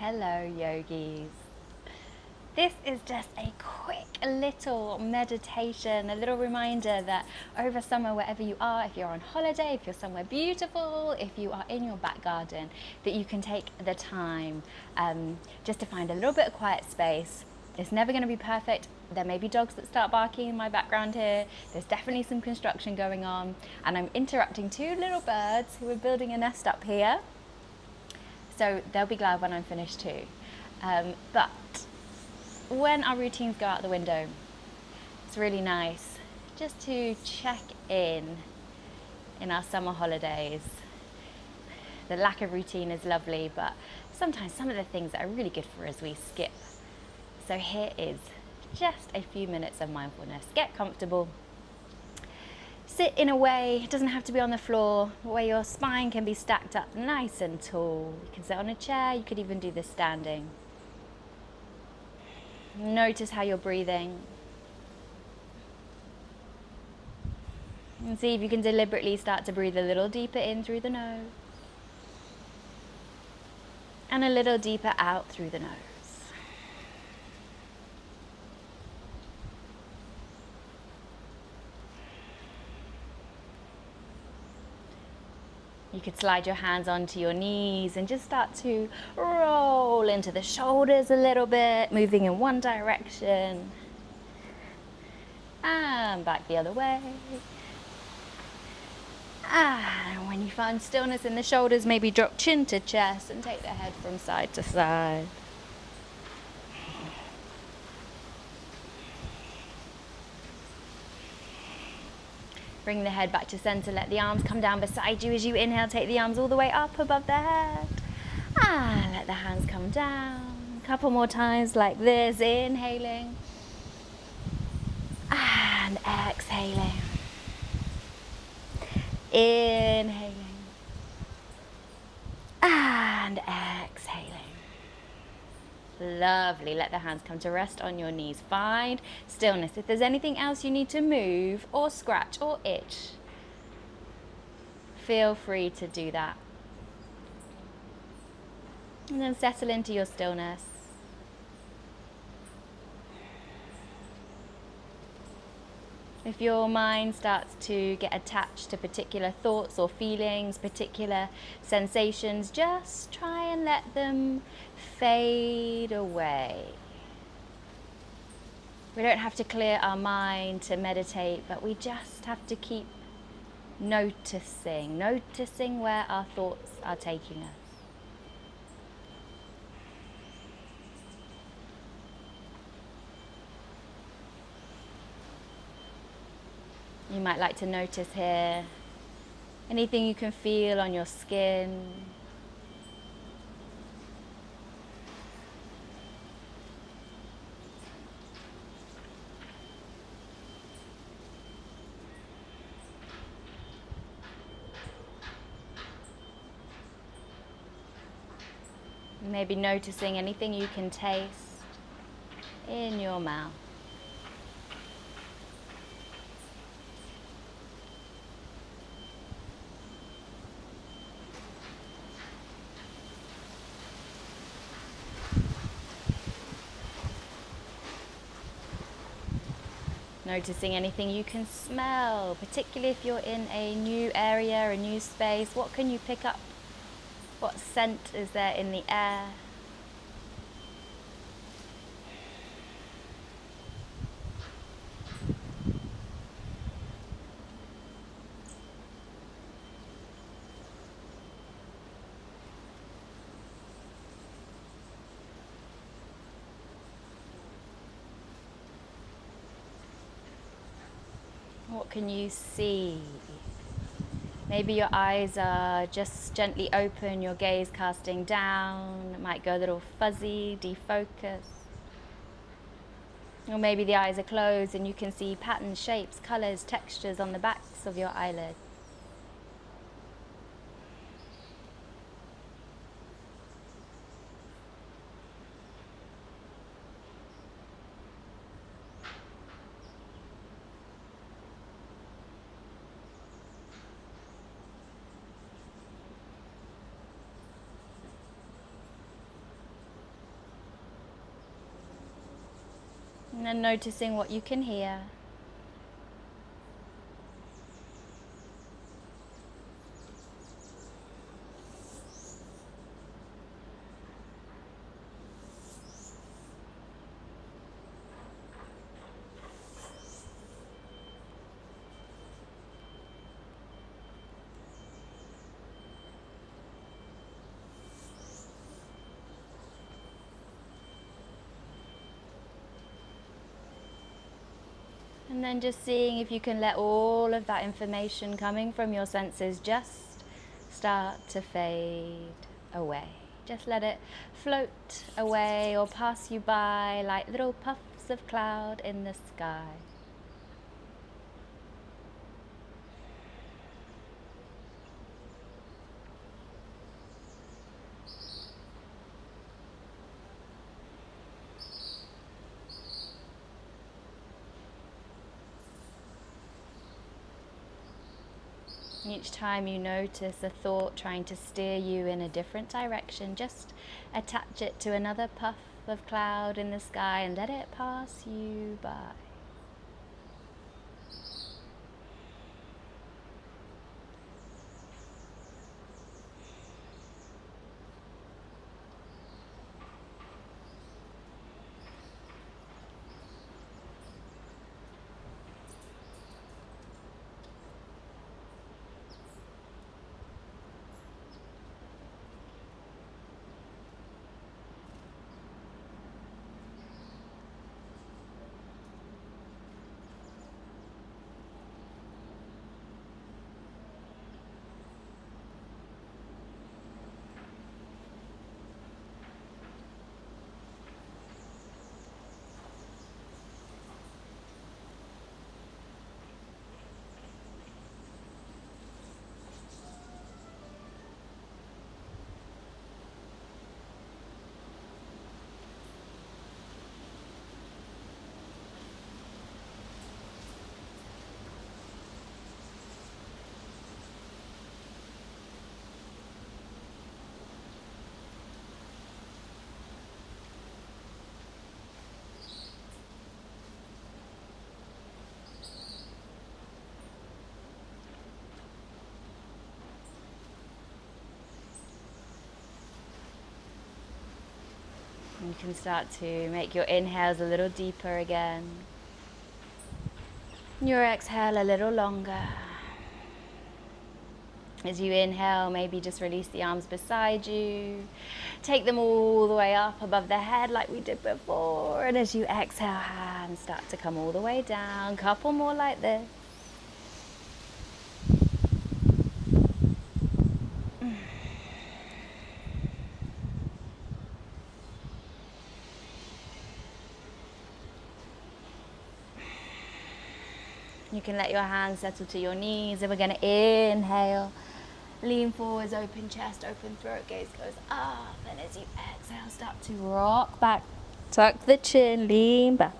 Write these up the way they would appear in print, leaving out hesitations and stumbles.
Hello, yogis. This is just a quick little meditation, a little reminder that over summer, wherever you are, if you're on holiday, if you're somewhere beautiful, if you are in your back garden, that you can take the time just to find a little bit of quiet space. It's never going to be perfect. There may be dogs that start barking in my background here. There's definitely some construction going on, and I'm interrupting two little birds who are building a nest up here. So they'll be glad when I'm finished too. But when our routines go out the window, it's really nice just to check in our summer holidays. The lack of routine is lovely, but sometimes some of the things that are really good for us we skip. So here is just a few minutes of mindfulness. Get comfortable. Sit in a way, it doesn't have to be on the floor, where your spine can be stacked up nice and tall. You can sit on a chair, you could even do this standing. Notice how you're breathing. And see if you can deliberately start to breathe a little deeper in through the nose. And a little deeper out through the nose. You could slide your hands onto your knees and just start to roll into the shoulders a little bit, moving in one direction. And back the other way. And when you find stillness in the shoulders, maybe drop chin to chest and take the head from side to side. Bring the head back to center, let the arms come down beside you as you inhale, take the arms all the way up above the head. And let the hands come down. A couple more times like this, inhaling. And exhaling. Inhaling. And exhaling. Lovely. Let the hands come to rest on your knees. Find stillness. If there's anything else you need to move or scratch or itch, feel free to do that. And then settle into your stillness. If your mind starts to get attached to particular thoughts or feelings, particular sensations, just try and let them fade away. We don't have to clear our mind to meditate, but we just have to keep noticing where our thoughts are taking us. You might like to notice here anything you can feel on your skin. Maybe noticing anything you can taste in your mouth. Noticing anything you can smell, particularly if you're in a new area, a new space. What can you pick up? What scent is there in the air? What can you see? Maybe your eyes are just gently open, your gaze casting down. It might go a little fuzzy, defocus. Or maybe the eyes are closed and you can see patterns, shapes, colors, textures on the backs of your eyelids. And then noticing what you can hear. And then just seeing if you can let all of that information coming from your senses just start to fade away. Just let it float away or pass you by like little puffs of cloud in the sky. Each time you notice a thought trying to steer you in a different direction, just attach it to another puff of cloud in the sky and let it pass you by. You can start to make your inhales a little deeper again. Your exhale a little longer. As you inhale, maybe just release the arms beside you. Take them all the way up above the head like we did before. And as you exhale, hands start to come all the way down. Couple more like this. You can let your hands settle to your knees, and we're going to inhale. Lean forwards, open chest, open throat, gaze goes up. And as you exhale, start to rock back. Tuck the chin, lean back.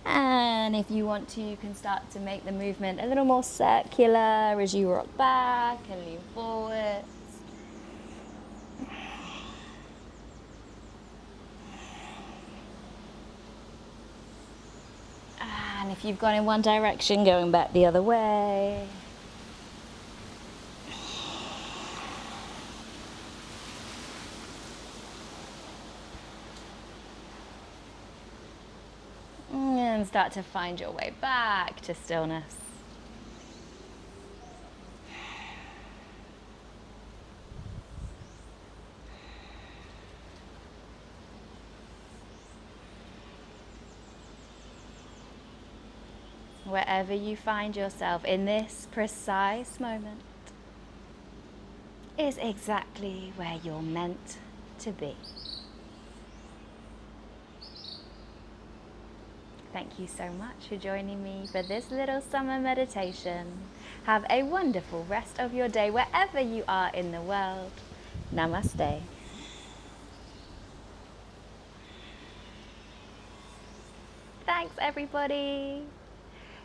And if you want to, you can start to make the movement a little more circular as you rock back and lean forward. And if you've gone in one direction, going back the other way. And start to find your way back to stillness. Wherever you find yourself in this precise moment is exactly where you're meant to be. Thank you so much for joining me for this little summer meditation. Have a wonderful rest of your day wherever you are in the world. Namaste. Thanks, everybody.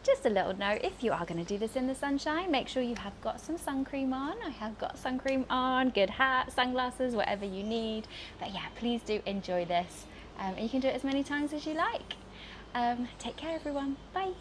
just a little note, if you are going to do this in the sunshine, make sure you have got some sun cream on. I have got sun cream on, good hat, sunglasses, whatever you need. But yeah, please do enjoy this. And you can do it as many times as you like. Take care, everyone. Bye.